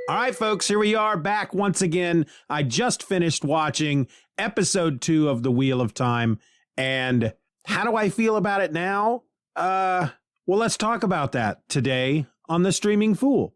All right, folks, here we are back once again. I just finished watching episode 2 of The Wheel of Time. And how do I feel about it now? Well, let's talk about that today on The Streaming Fool.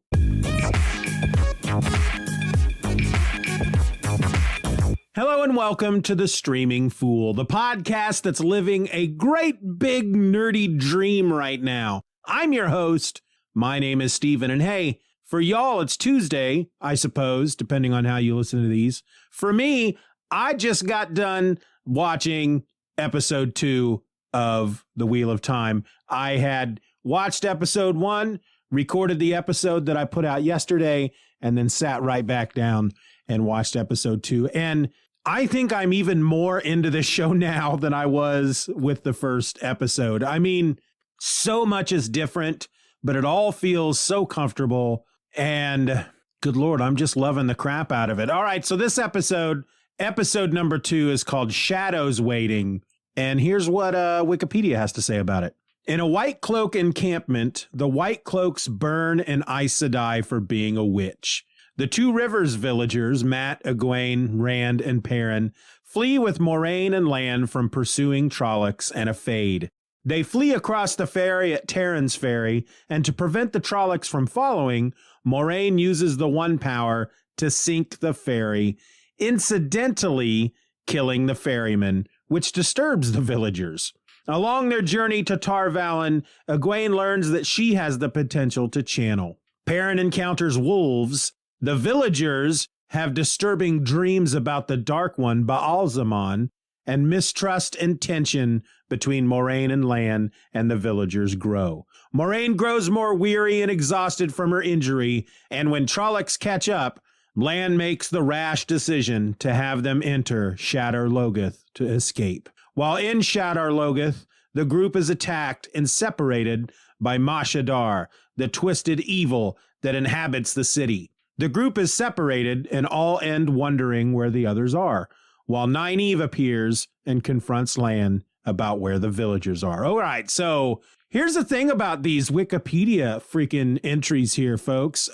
Hello and welcome to The Streaming Fool, the podcast that's living a great big nerdy dream right now. I'm your host. My name is Steven, and hey, for y'all, it's Tuesday, I suppose, depending on how you listen to these. For me, I just got done watching episode 2 of The Wheel of Time. I had watched episode 1, recorded the episode that I put out yesterday, and then sat right back down and watched episode 2. And I think I'm even more into this show now than I was with the first episode. I mean, so much is different, but it all feels so comfortable. And good Lord, I'm just loving the crap out of it. All right, so this episode number 2 is called Shadows Waiting. And here's what Wikipedia has to say about it. In a White Cloak encampment, the White Cloaks burn an Aes Sedai for being a witch. The Two Rivers villagers, Mat, Egwene, Rand, and Perrin, flee with Moraine and Lan from pursuing Trollocs and a Fade. They flee across the ferry at Terran's Ferry, and to prevent the Trollocs from following, Moraine uses the One Power to sink the ferry, incidentally killing the ferryman, which disturbs the villagers. Along their journey to Tar Valon, Egwene learns that she has the potential to channel. Perrin encounters wolves. The villagers have disturbing dreams about the Dark One, Baal-Zaman, and mistrust and tension between Moraine and Lan and the villagers grow. Moraine grows more weary and exhausted from her injury, and when Trollocs catch up, Lan makes the rash decision to have them enter Shatter Logith to escape. While in Shatter Logith, the group is attacked and separated by Mashadar, the twisted evil that inhabits the city. The group is separated and all end wondering where the others are, while Nynaeve appears and confronts Lan about where the villagers are. All right, so here's the thing about these Wikipedia freaking entries here, folks.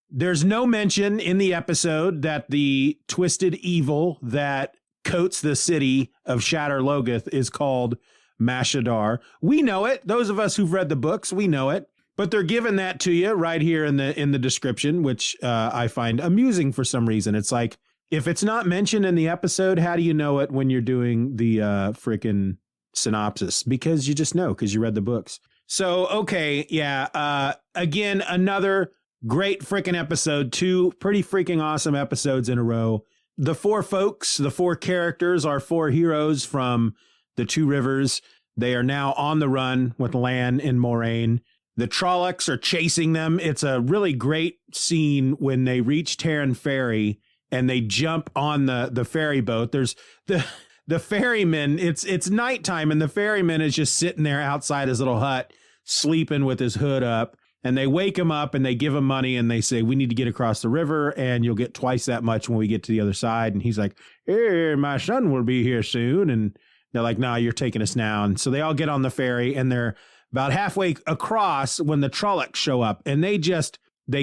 There's no mention in the episode that the twisted evil that coats the city of Shatter Logith is called Mashadar. We know it. Those of us who've read the books, we know it. But they're giving that to you right here in the description, which I find amusing for some reason. It's like, if it's not mentioned in the episode, how do you know it when you're doing the freaking synopsis? Because you just know, because you read the books. So, okay, yeah. Again, another great freaking episode. 2 pretty freaking awesome episodes in a row. The 4 folks, the 4 characters are 4 heroes from the Two Rivers. They are now on the run with Lan and Moraine. The Trollocs are chasing them. It's a really great scene when they reach Terran Ferry and they jump on the ferry boat. There's the ferryman. It's nighttime and the ferryman is just sitting there outside his little hut, sleeping with his hood up. And they wake him up and they give him money and they say, we need to get across the river and you'll get twice that much when we get to the other side. And he's like, hey, my son will be here soon. And they're like, nah, you're taking us now. And so they all get on the ferry and they're about halfway across when the Trollocs show up and they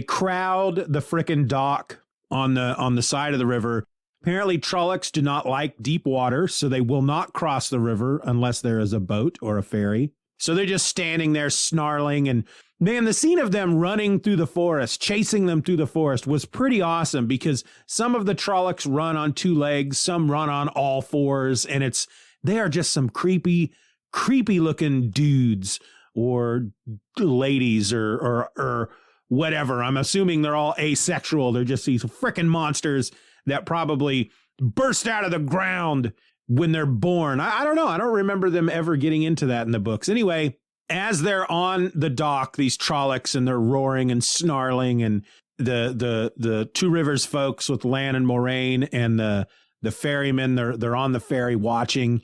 crowd the frickin' dock on the side of the river. Apparently Trollocs do not like deep water, so they will not cross the river unless there is a boat or a ferry. So they're just standing there snarling. And man, the scene of them running through the forest, chasing them through the forest was pretty awesome because some of the Trollocs run on 2 legs, some run on all 4s, and they are just some creepy looking dudes or ladies or whatever. I'm assuming they're all asexual. They're just these frickin' monsters that probably burst out of the ground when they're born. I don't know. I don't remember them ever getting into that in the books. Anyway, as they're on the dock, these Trollocs, and they're roaring and snarling, and the Two Rivers folks with Lan and Moraine and the ferrymen, they're on the ferry watching.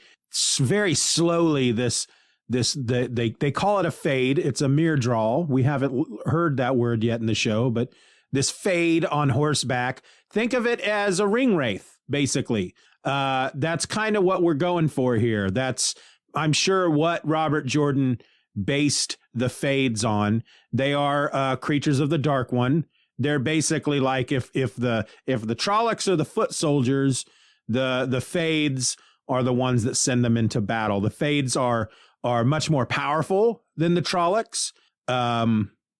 Very slowly, they call it a fade. It's a mere draw. We haven't heard that word yet in the show, but this fade on horseback, think of it as a ring wraith, basically. That's kind of what we're going for here. That's, I'm sure, what Robert Jordan based the fades on. They are creatures of the Dark One. they're basically like if the Trollocs are the foot soldiers, the Fades are the ones that send them into battle. The Fades are much more powerful than the Trollocs.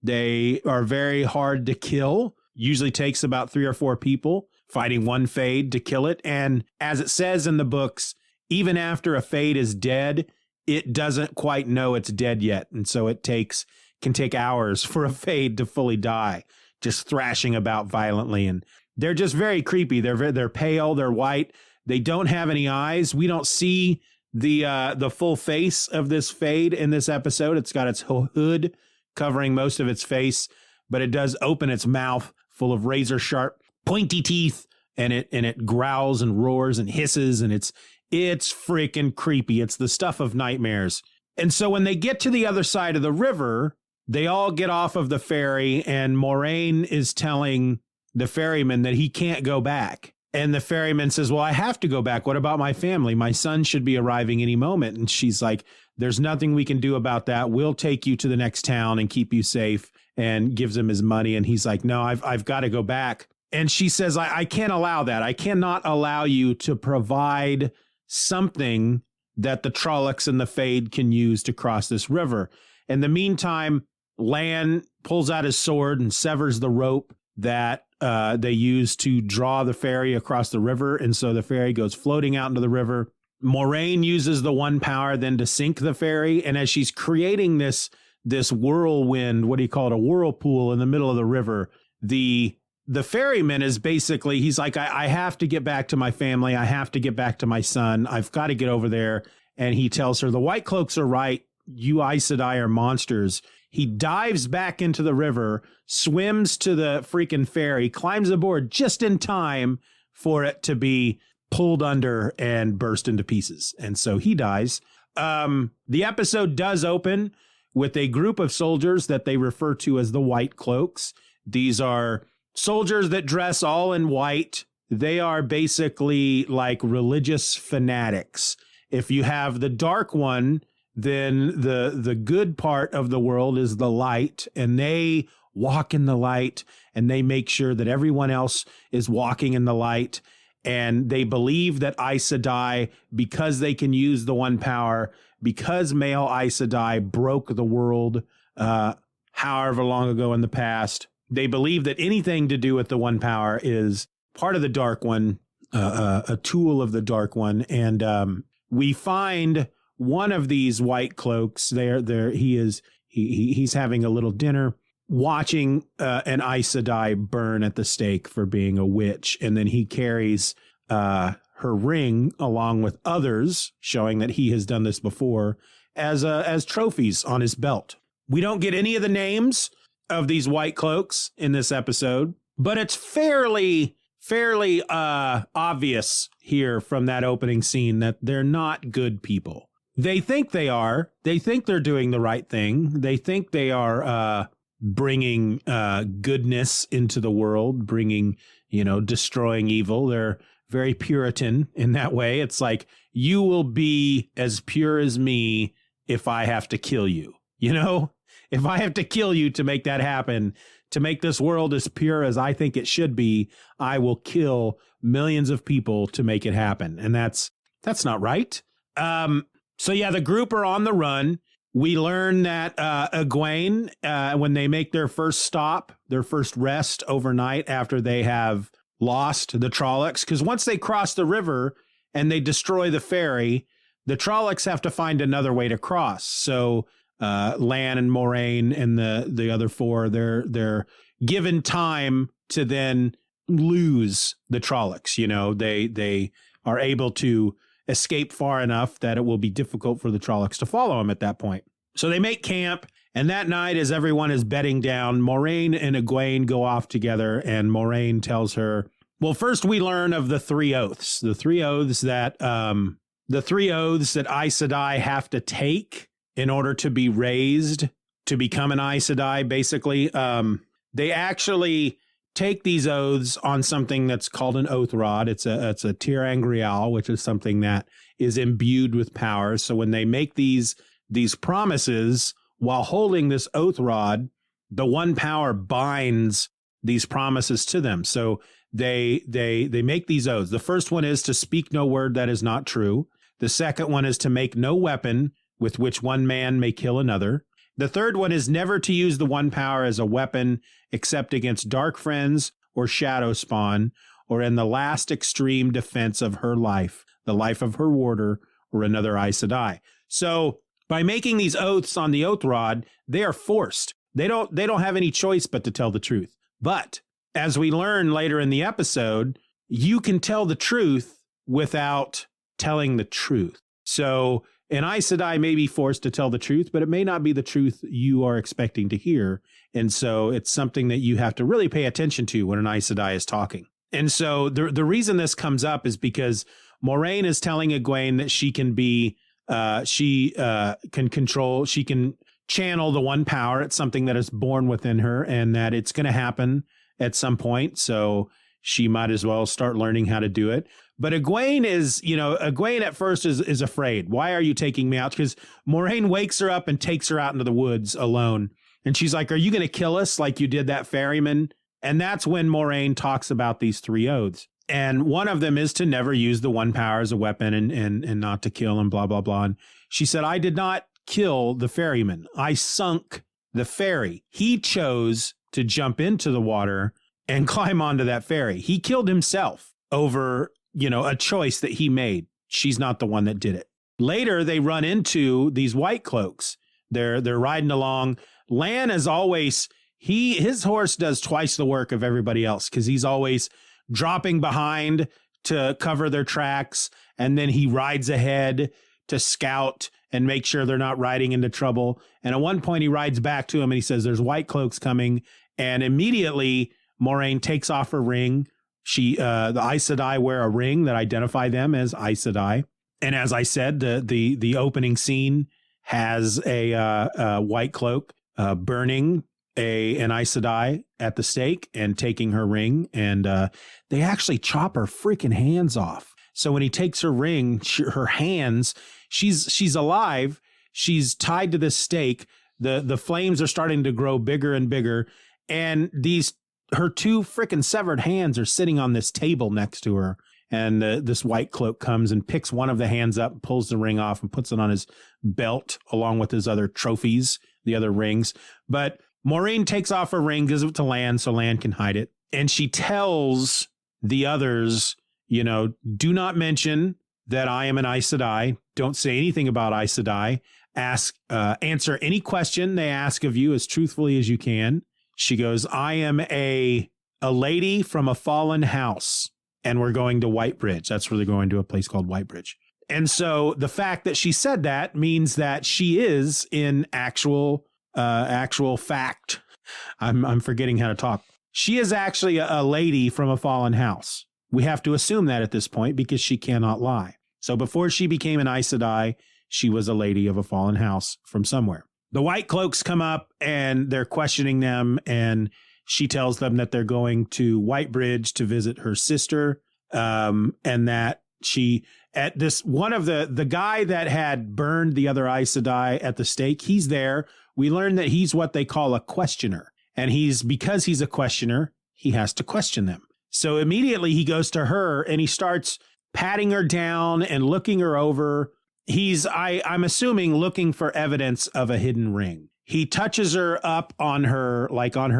They are very hard to kill. Usually takes about 3 or 4 people fighting one Fade to kill it. And as it says in the books, even after a Fade is dead, it doesn't quite know it's dead yet. And so can take hours for a Fade to fully die, just thrashing about violently. And they're just very creepy. They're pale, they're white. They don't have any eyes. We don't see the full face of this Fade in this episode. It's got its hood covering most of its face, but it does open its mouth full of razor sharp, pointy teeth, and it growls and roars and hisses, and it's freaking creepy. It's the stuff of nightmares. And so when they get to the other side of the river, they all get off of the ferry, and Moraine is telling the ferryman that he can't go back. And the ferryman says, well, I have to go back. What about my family? My son should be arriving any moment. And she's like, there's nothing we can do about that. We'll take you to the next town and keep you safe, and gives him his money. And he's like, no, I've got to go back. And she says, I can't allow that. I cannot allow you to provide something that the Trollocs and the Fade can use to cross this river. In the meantime, Lan pulls out his sword and severs the rope that they use to draw the ferry across the river. And so the ferry goes floating out into the river. Moraine uses the one power then to sink the ferry. And as she's creating this whirlwind, what do you call it? A whirlpool in the middle of the river. The ferryman is basically, he's like, I have to get back to my family. I have to get back to my son. I've got to get over there. And he tells her, the White Cloaks are right. You Aes Sedai are monsters. He dives back into the river, swims to the freaking ferry, climbs aboard just in time for it to be pulled under and burst into pieces. And so he dies. The episode does open with a group of soldiers that they refer to as the White Cloaks. These are soldiers that dress all in white. They are basically like religious fanatics. If you have the dark one, then the good part of the world is the light, and they walk in the light, and they make sure that everyone else is walking in the light. And they believe that Aes Sedai, because they can use the one power, because male Aes Sedai broke the world however long ago in the past, they believe that anything to do with the one power is part of the Dark One, a tool of the Dark One. And we find one of these White Cloaks he's having a little dinner, watching an Aes Sedai burn at the stake for being a witch. And then he carries her ring along with others, showing that he has done this before, as trophies on his belt. We don't get any of the names of these White Cloaks in this episode, but it's fairly obvious here from that opening scene that they're not good people. They think they are. They think they're doing the right thing. They think they are bringing goodness into the world, destroying evil. They're very Puritan in that way. It's like, you will be as pure as me if I have to kill you. If I have to kill you to make that happen, to make this world as pure as I think it should be, I will kill millions of people to make it happen. And that's not right. So yeah, the group are on the run. We learn that Egwene, when they make their first stop, their first rest overnight after they have lost the Trollocs, because once they cross the river and they destroy the ferry, the Trollocs have to find another way to cross. So Lan and Moraine and the other 4, they're given time to then lose the Trollocs. They are able to escape far enough that it will be difficult for the Trollocs to follow him at that point. So they make camp, and that night, as everyone is bedding down, Moraine and Egwene go off together, and Moraine tells her, well, first we learn of the 3 oaths. The 3 oaths that Aes Sedai have to take in order to be raised to become an Aes Sedai, basically. They actually take these oaths on something that's called an oath rod. It's a tir angreal, which is something that is imbued with power. So when they make these promises while holding this oath rod, the one power binds these promises to them. So they make these oaths. The first one is to speak no word that is not true. The second one is to make no weapon with which one man may kill another. The third one is never to use the one power as a weapon except against dark friends or shadow spawn, or in the last extreme defense of her life, the life of her warder or another Aes Sedai. So by making these oaths on the oath rod, they are forced. They don't have any choice but to tell the truth. But as we learn later in the episode, you can tell the truth without telling the truth. So an Aes Sedai may be forced to tell the truth, but it may not be the truth you are expecting to hear. And so it's something that you have to really pay attention to when an Aes Sedai is talking. And so the reason this comes up is because Moiraine is telling Egwene that she can be, she can channel the one power. It's something that is born within her and that it's going to happen at some point. So she might as well start learning how to do it. But Egwene at first is afraid. Why are you taking me out? Because Moiraine wakes her up and takes her out into the woods alone. And she's like, are you going to kill us like you did that ferryman? And that's when Moiraine talks about these 3 oaths. And one of them is to never use the one power as a weapon and not to kill and blah, blah, blah. And she said, I did not kill the ferryman. I sunk the ferry. He chose to jump into the water and climb onto that ferry. He killed himself over, a choice that he made. She's not the one that did it. Later, they run into these White Cloaks. They're riding along. Lan is always, his horse does twice the work of everybody else because he's always dropping behind to cover their tracks. And then he rides ahead to scout and make sure they're not riding into trouble. And at one point he rides back to him and he says, there's White Cloaks coming. And immediately Moiraine takes off her ring. The Aes Sedai wear a ring that identify them as Aes Sedai. And as I said, the opening scene has a White Cloak burning an Aes Sedai at the stake and taking her ring. And they actually chop her freaking hands off. So when he takes her ring, her hands, she's alive. She's tied to this stake. The flames are starting to grow bigger and bigger. And her 2 freaking severed hands are sitting on this table next to her. And this White Cloak comes and picks one of the hands up, pulls the ring off and puts it on his belt along with his other trophies, the other rings. But Moiraine takes off her ring, gives it to Lan so Lan can hide it. And she tells the others, do not mention that I am an Aes Sedai. Don't say anything about Aes Sedai. Answer any question they ask of you as truthfully as you can. She goes, I am a lady from a fallen house, and we're going to Whitebridge. That's where they're going to a place called Whitebridge. And so the fact that she said that means that she is in actual fact. I'm forgetting how to talk. She is actually a lady from a fallen house. We have to assume that at this point because she cannot lie. So before she became an Aes Sedai, she was a lady of a fallen house from somewhere. The White Cloaks come up and they're questioning them, and she tells them that they're going to Whitebridge to visit her sister, and that one of the guy that had burned the other Aes Sedai at the stake, he's there. We learn that he's what they call a questioner, and because he's a questioner, he has to question them. So immediately he goes to her and he starts patting her down and looking her over. I'm assuming looking for evidence of a hidden ring. He touches her up on her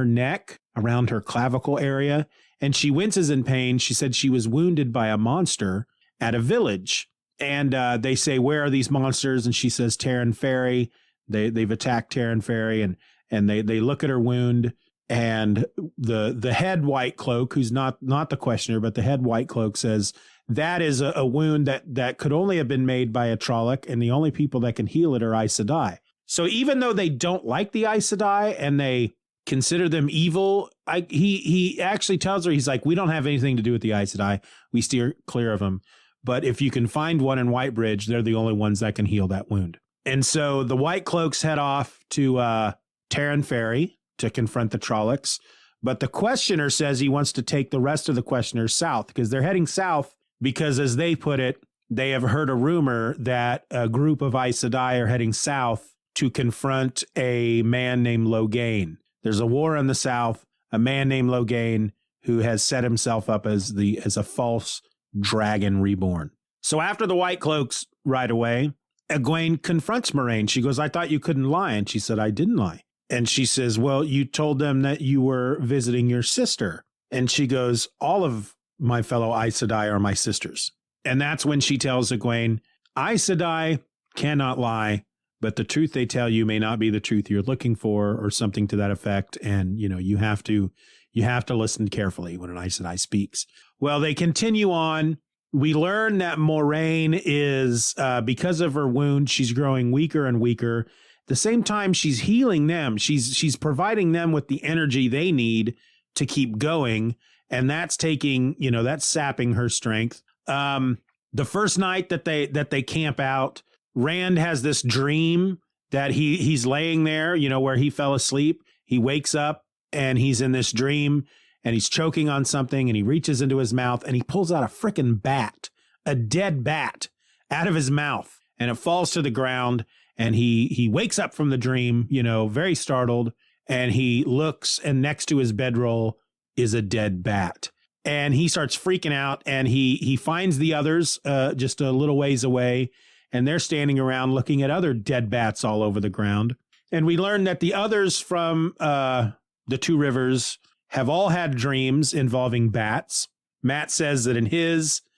neck, around her clavicle area, and she winces in pain. She said she was wounded by a monster at a village. And they say, where are these monsters? And she says, Terran Ferry. They've attacked Terran Ferry, and they look at her wound. And the head White Cloak, who's not the questioner, but the head White Cloak says, that is a wound that could only have been made by a Trolloc, and the only people that can heal it are Aes Sedai. So even though they don't like the Aes Sedai and they consider them evil, he actually tells her, he's like, we don't have anything to do with the Aes Sedai. We steer clear of them. But if you can find one in Whitebridge, they're the only ones that can heal that wound. And so the White Cloaks head off to Terran Ferry to confront the Trollocs. But the questioner says he wants to take the rest of the questioners south because they're heading south because, as they put it, they have heard a rumor that a group of Aes Sedai are heading south to confront a man named Loghain. There's a war in the south. a man named Loghain who has set himself up as a false dragon reborn. So after the White Cloaks ride away, Egwene confronts Moiraine. She goes, I thought you couldn't lie. And she said, I didn't lie. And she says, well, you told them that you were visiting your sister. And she goes, all of my fellow Aes Sedai are my sisters. And that's when she tells Egwene, Aes Sedai cannot lie, but the truth they tell you may not be the truth you're looking for, or something to that effect. And, you have to listen carefully when an Aes Sedai speaks. Well, they continue on. We learn that Moiraine is, because of her wound, she's growing weaker and weaker. At the same time, she's healing them. She's providing them with the energy they need to keep going. And that's that's sapping her strength. The first night that they camp out, Rand has this dream that he's laying there, where he fell asleep. He wakes up and he's in this dream and he's choking on something, and he reaches into his mouth and he pulls out a frickin' bat, a dead bat, out of his mouth, and it falls to the ground. And he wakes up from the dream, very startled, and he looks, and next to his bedroll is a dead bat. And he starts freaking out, and he finds the others just a little ways away, and they're standing around looking at other dead bats all over the ground. And we learn that the others from the Two Rivers have all had dreams involving bats. Matt says that in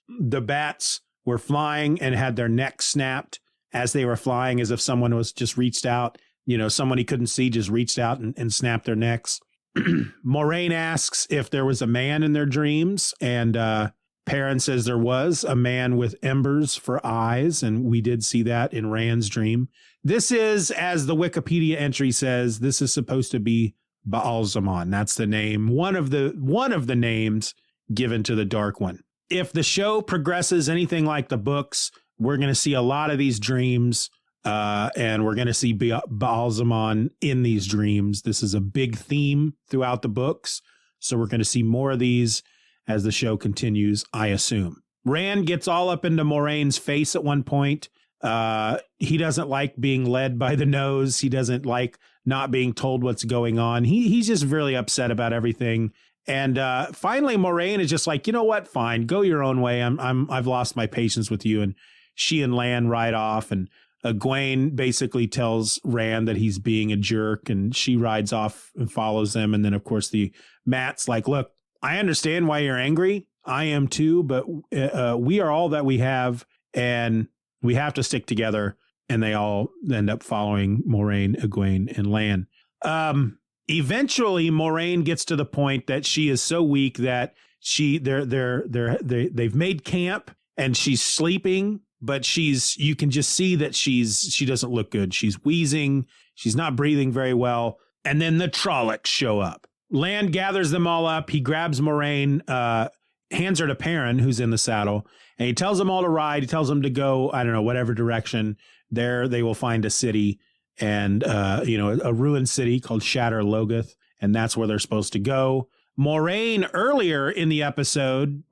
the bats were flying and had their necks snapped as they were flying, as if someone was just reached out, someone he couldn't see just reached out and snapped their necks. Moiraine asks if there was a man in their dreams, and Perrin says there was a man with embers for eyes, and we did see that in Rand's dream. This is, as the Wikipedia entry says, this is supposed to be Ba'alzamon. That's the name, one of the names given to the Dark One. If the show progresses anything like the books, we're going to see a lot of these dreams, and we're going to see Ba'alzamon in these dreams. This is a big theme throughout the books, so we're going to see more of these as the show continues, I assume. Rand gets all up into Moraine's face at one point. He doesn't like being led by the nose. He doesn't like not being told what's going on. He's just really upset about everything. And finally, Moiraine is just like, you know what? Fine, go your own way. I've lost my patience with you. And she and Lan ride off, and Egwene basically tells Rand that he's being a jerk, and she rides off and follows them. And then, of course, Matt's like, look, I understand why you're angry. I am too, but we are all that we have, and we have to stick together. And they all end up following Moiraine, Egwene, and Lan. Eventually, Moiraine gets to the point that she is so weak that they've made camp, and she's sleeping, but you can just see that she doesn't look good. She's wheezing. She's not breathing very well. And then the Trollocs show up. Lan gathers them all up. He grabs Moiraine, hands her to Perrin, who's in the saddle, and he tells them all to ride. He tells them to go, I don't know, whatever direction. There they will find a city, and a ruined city called Shatter, Logith, and that's where they're supposed to go. Moiraine, earlier in the episode,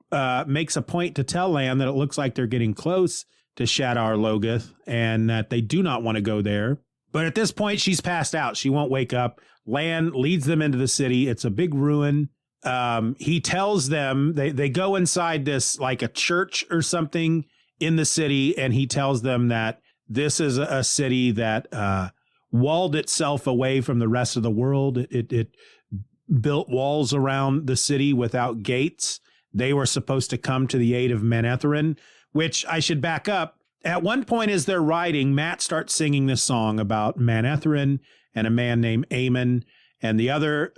makes a point to tell Lan that it looks like they're getting close to Shatter, Logith, and that they do not want to go there. But at this point, she's passed out. She won't wake up. Lan leads them into the city. It's a big ruin. He tells them, they go inside this, like a church or something in the city, and he tells them that this is a city that walled itself away from the rest of the world. It built walls around the city without gates. They were supposed to come to the aid of Manetheren, which I should back up. At one point as they're riding, Matt starts singing this song about Manetheren and a man named Aemon, and the other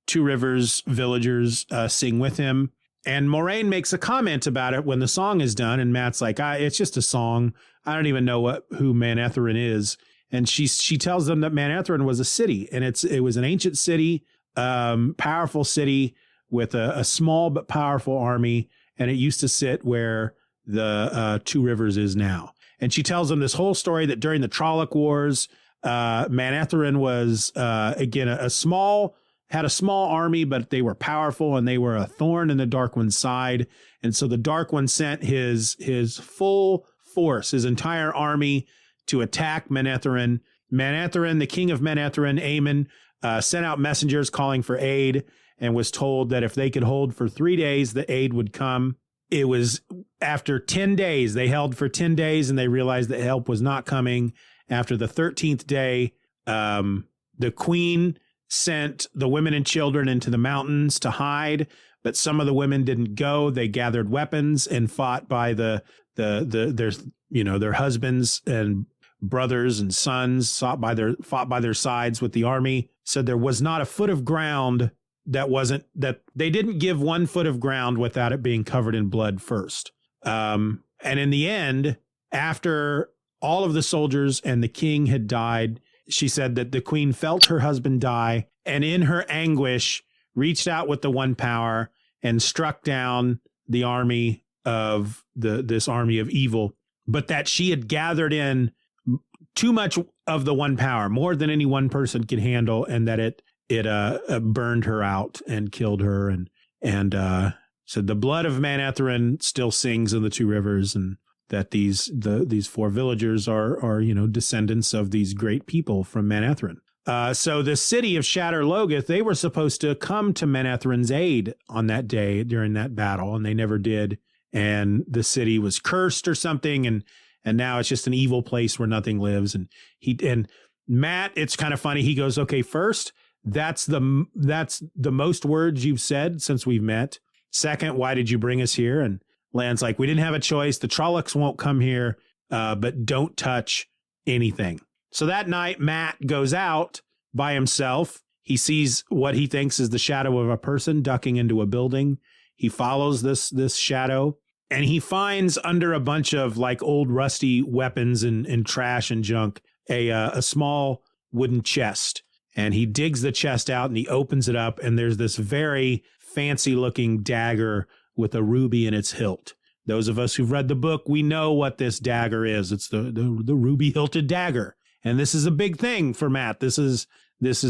Two Rivers villagers sing with him. And Moiraine makes a comment about it when the song is done, and Matt's like, it's just a song. I don't even know who Manetheren is. And she tells them that Manetheren was a city, and it was an ancient city, powerful city with a small but powerful army, and it used to sit where the Two Rivers is now. And she tells them this whole story that during the Trolloc Wars, Manetheren was again had a small army, but they were powerful, and they were a thorn in the Dark One's side. And so the Dark One sent his full force, his entire army, to attack Manetheren. Manetheren, the king of Manetheren, Aemon, sent out messengers calling for aid and was told that if they could hold for 3 days, the aid would come. It was after 10 days. They held for 10 days and they realized that help was not coming. After the 13th day, the queen sent the women and children into the mountains to hide, but some of the women didn't go. They gathered weapons and fought by their husbands and brothers and sons, fought by their sides with the army. Said there was not a foot of ground that they didn't give 1 foot of ground without it being covered in blood first. And in the end, after all of the soldiers and the king had died, she said that the queen felt her husband die and in her anguish reached out with the one power and struck down the army of this army of evil, but that she had gathered in too much of the one power, more than any one person could handle, and that it burned her out and killed her. And said the blood of Manetheren still sings in the two rivers, and that these 4 villagers are descendants of these great people from Manetheren. So the city of Shatter Logith, they were supposed to come to Manetheren's aid on that day during that battle, and they never did. And the city was cursed or something, and now it's just an evil place where nothing lives. And Matt, it's kind of funny. He goes, okay, first, that's the most words you've said since we've met. Second, why did you bring us here? And Lan's like, we didn't have a choice. The Trollocs won't come here, but don't touch anything. So that night, Matt goes out by himself. He sees what he thinks is the shadow of a person ducking into a building. He follows this shadow, and he finds under a bunch of like old rusty weapons and trash and junk a small wooden chest. And he digs the chest out and he opens it up, and there's this very fancy looking dagger with a ruby in its hilt. Those of us who've read the book, we know what this dagger is. It's the ruby hilted dagger. And this is a big thing for Matt. This is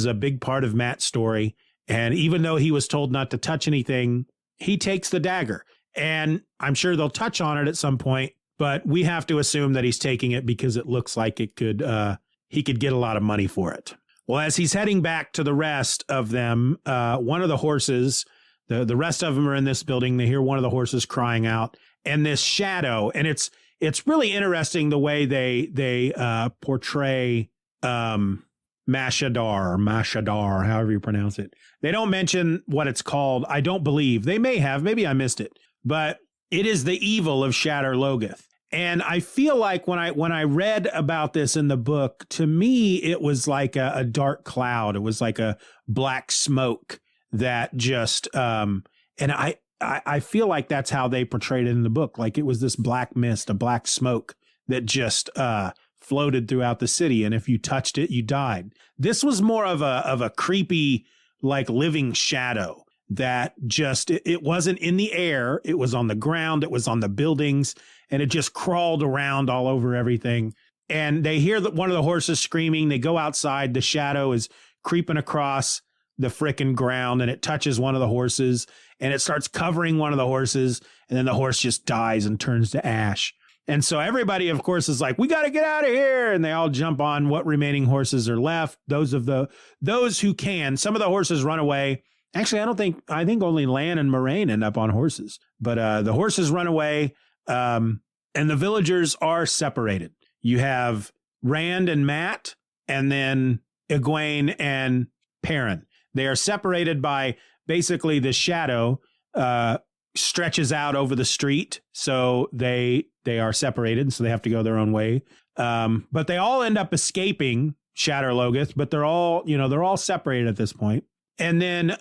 a big part of Matt's story. And even though he was told not to touch anything, he takes the dagger. And I'm sure they'll touch on it at some point, but we have to assume that he's taking it because it looks like he could get a lot of money for it. Well, as he's heading back to the rest of them, one of the horses, the rest of them are in this building. They hear one of the horses crying out, and this shadow, and it's really interesting the way they portray Mashadar, however you pronounce it. They don't mention what it's called. I don't believe. They may have. Maybe I missed it. But it is the evil of Shatter Logith. And I feel like when I read about this in the book, to me, it was like a dark cloud. It was like a black smoke that just, and I feel like that's how they portrayed it in the book. Like it was this black mist, a black smoke that just floated throughout the city. And if you touched it, you died. This was more of a creepy, like living shadow that just, it wasn't in the air. It was on the ground. It was on the buildings, and it just crawled around all over everything. And they hear that one of the horses screaming. They go outside. The shadow is creeping across the frickin' ground, and it touches one of the horses, and it starts covering one of the horses, and then the horse just dies and turns to ash. And so everybody, of course, is like, we got to get out of here. And they all jump on what remaining horses are left. Those who can. Some of the horses run away. Actually, I think only Lan and Moraine end up on horses, but the horses run away, and the villagers are separated. You have Rand and Matt, and then Egwene and Perrin. They are separated by basically the shadow stretches out over the street, so they are separated, so they have to go their own way. But they all end up escaping Shatter Logith, but they're all separated at this point. And then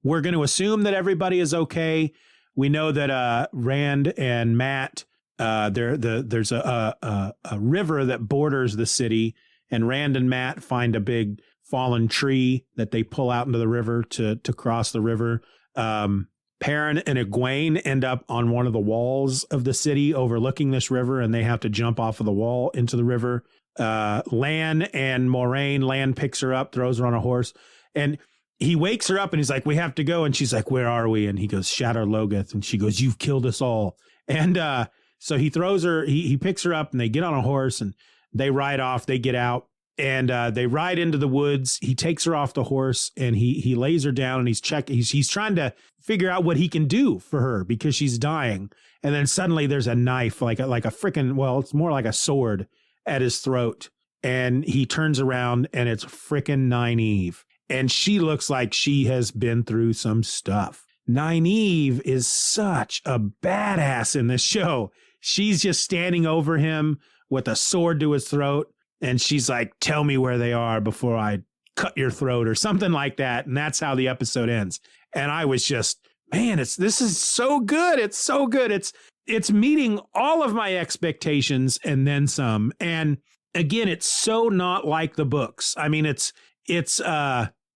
we're going to assume that everybody is okay. We know that Rand and Matt, there's a river that borders the city, and Rand and Matt find a big fallen tree that they pull out into the river to cross the river. Perrin and Egwene end up on one of the walls of the city overlooking this river, and they have to jump off of the wall into the river. Lan and Moraine, Lan picks her up, throws her on a horse, and he wakes her up and he's like, we have to go. And she's like, where are we? And he goes, Shatter Logith. And she goes, you've killed us all. And so he throws her, he picks her up, and they get on a horse and they ride off. They get out, And they ride into the woods. He takes her off the horse and he lays her down and he's trying to figure out what he can do for her because she's dying. And then suddenly there's a knife, like a freaking, well, it's more like a sword at his throat. And he turns around and it's frickin' Nynaeve. And she looks like she has been through some stuff. Nynaeve is such a badass in this show. She's just standing over him with a sword to his throat. And she's like, tell me where they are before I cut your throat or something like that. And that's how the episode ends. And I was just, man, this is so good. It's so good. It's meeting all of my expectations and then some. And again, it's so not like the books. I mean,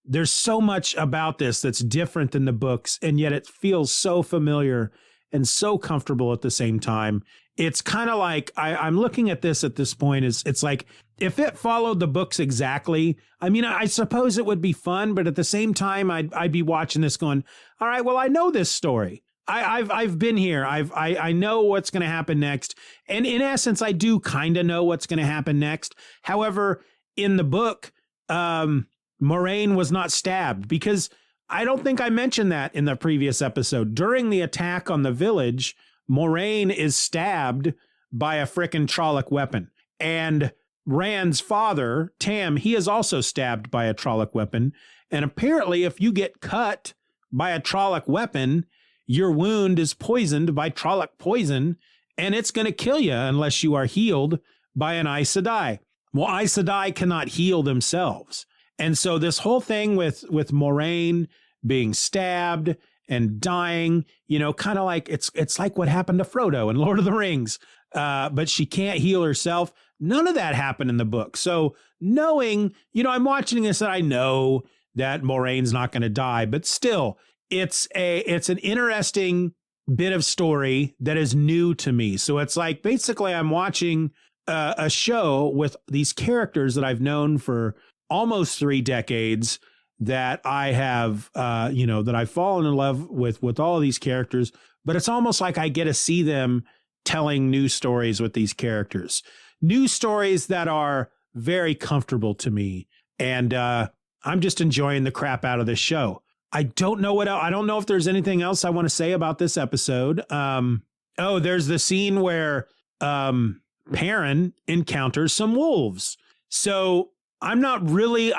there's so much about this that's different than the books. And yet it feels so familiar and so comfortable at the same time. It's kind of like I'm looking at this at this point. It's like if it followed the books exactly, I mean, I suppose it would be fun, but at the same time, I'd be watching this going, all right, well, I know this story. I've been here. I know what's going to happen next. And in essence, I do kind of know what's going to happen next. However, in the book, Moiraine was not stabbed because I don't think I mentioned that in the previous episode. During the attack on the village, Moiraine is stabbed by a frickin' Trolloc weapon. And Rand's father, Tam, he is also stabbed by a Trolloc weapon. And apparently, if you get cut by a Trolloc weapon, your wound is poisoned by Trolloc poison, and it's going to kill you unless you are healed by an Aes Sedai. Well, Aes Sedai cannot heal themselves. And so this whole thing with Moiraine being stabbed and dying, you know, kind of like it's like what happened to Frodo in Lord of the Rings. But she can't heal herself. None of that happened in the book. So knowing, you know, I'm watching this and I know that Moraine's not going to die, but still, it's an interesting bit of story that is new to me. So it's like basically I'm watching a show with these characters that I've known for almost 3 decades, that I have, that I've fallen in love with all of these characters, but it's almost like I get to see them telling new stories with these characters, new stories that are very comfortable to me. And I'm just enjoying the crap out of this show. I don't know I don't know if there's anything else I want to say about this episode. There's the scene where Perrin encounters some wolves. So I don't really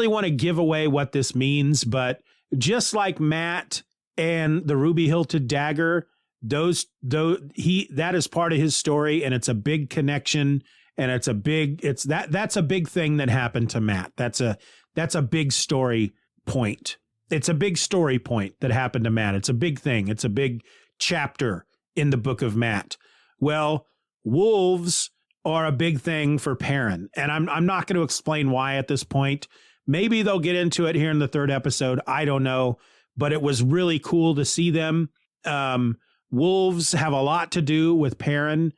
want to give away what this means, but just like Matt and the ruby hilted dagger, that is part of his story, and it's a big connection, and that's a big thing that happened to Matt. That's a big story point. It's a big story point that happened to Matt. It's a big thing. It's a big chapter in the book of Matt. Well, wolves are a big thing for Perrin. And I'm not going to explain why at this point. Maybe they'll get into it here in the 3rd episode. I don't know. But it was really cool to see them. Wolves have a lot to do with Perrin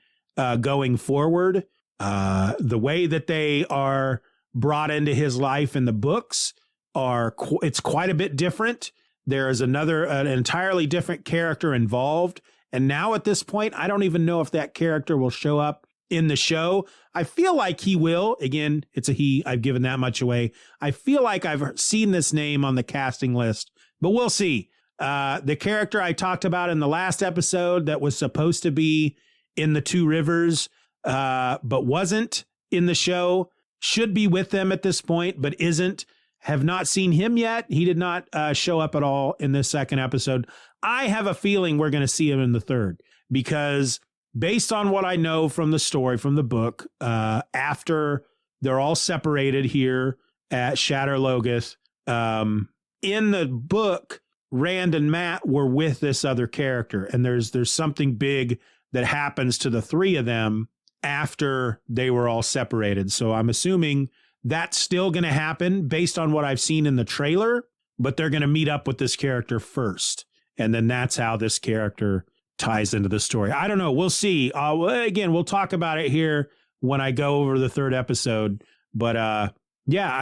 going forward. The way that they are brought into his life in the books it's quite a bit different. There is an entirely different character involved. And now at this point, I don't even know if that character will show up in the show. I feel like he will. Again, it's a he. I've given that much away. I feel like I've seen this name on the casting list, but we'll see. The character I talked about in the last episode that was supposed to be in the Two Rivers, but wasn't in the show, should be with them at this point, but isn't. Have not seen him yet. He did not show up at all in this 2nd episode. I have a feeling we're going to see him in the 3rd, because based on what I know from the story, from the book, after they're all separated here at Shatter Logith, in the book, Rand and Matt were with this other character, and there's something big that happens to the 3 of them after they were all separated. So I'm assuming that's still going to happen based on what I've seen in the trailer, but they're going to meet up with this character first. And then that's how this character ties into the story. I don't know. We'll see. Again, we'll talk about it here when I go over the 3rd episode. But I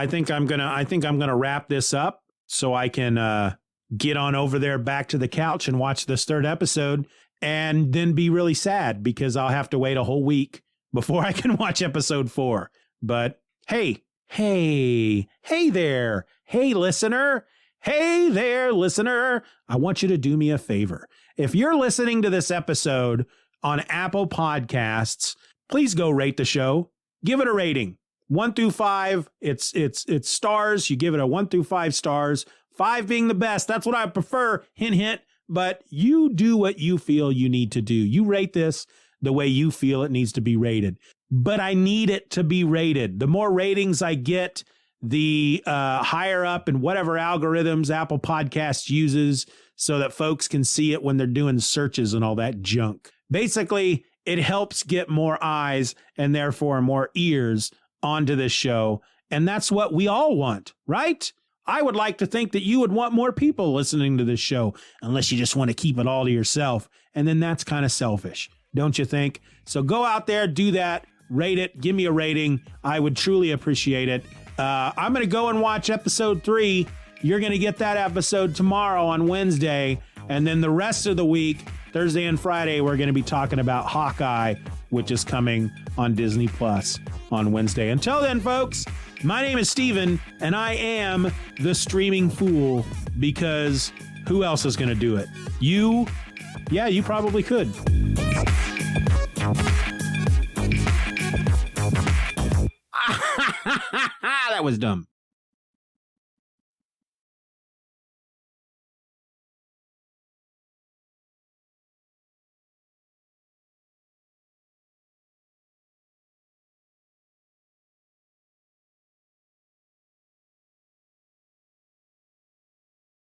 think I'm gonna wrap this up so I can get on over there back to the couch and watch this 3rd episode, and then be really sad because I'll have to wait a whole week before I can watch episode 4. But hey, Hey there. Hey, listener. Hey there, listener. I want you to do me a favor. If you're listening to this episode on Apple Podcasts, please go rate the show. Give it a rating. 1 through 5, it's stars. You give it a 1 through 5 stars. 5 being the best. That's what I prefer. Hint, hint. But you do what you feel you need to do. You rate this the way you feel it needs to be rated. But I need it to be rated. The more ratings I get, the higher up in whatever algorithms Apple Podcasts uses so that folks can see it when they're doing searches and all that junk. Basically, it helps get more eyes and therefore more ears onto this show. And that's what we all want, right? I would like to think that you would want more people listening to this show, unless you just want to keep it all to yourself. And then that's kind of selfish, don't you think? So go out there, do that, rate it, give me a rating. I would truly appreciate it. I'm going to go and watch episode 3. You're going to get that episode tomorrow on Wednesday. And then the rest of the week, Thursday and Friday, we're going to be talking about Hawkeye, which is coming on Disney Plus on Wednesday. Until then, folks, my name is Steven, and I am the Streaming Fool, because who else is going to do it? You? Yeah, you probably could. That was dumb.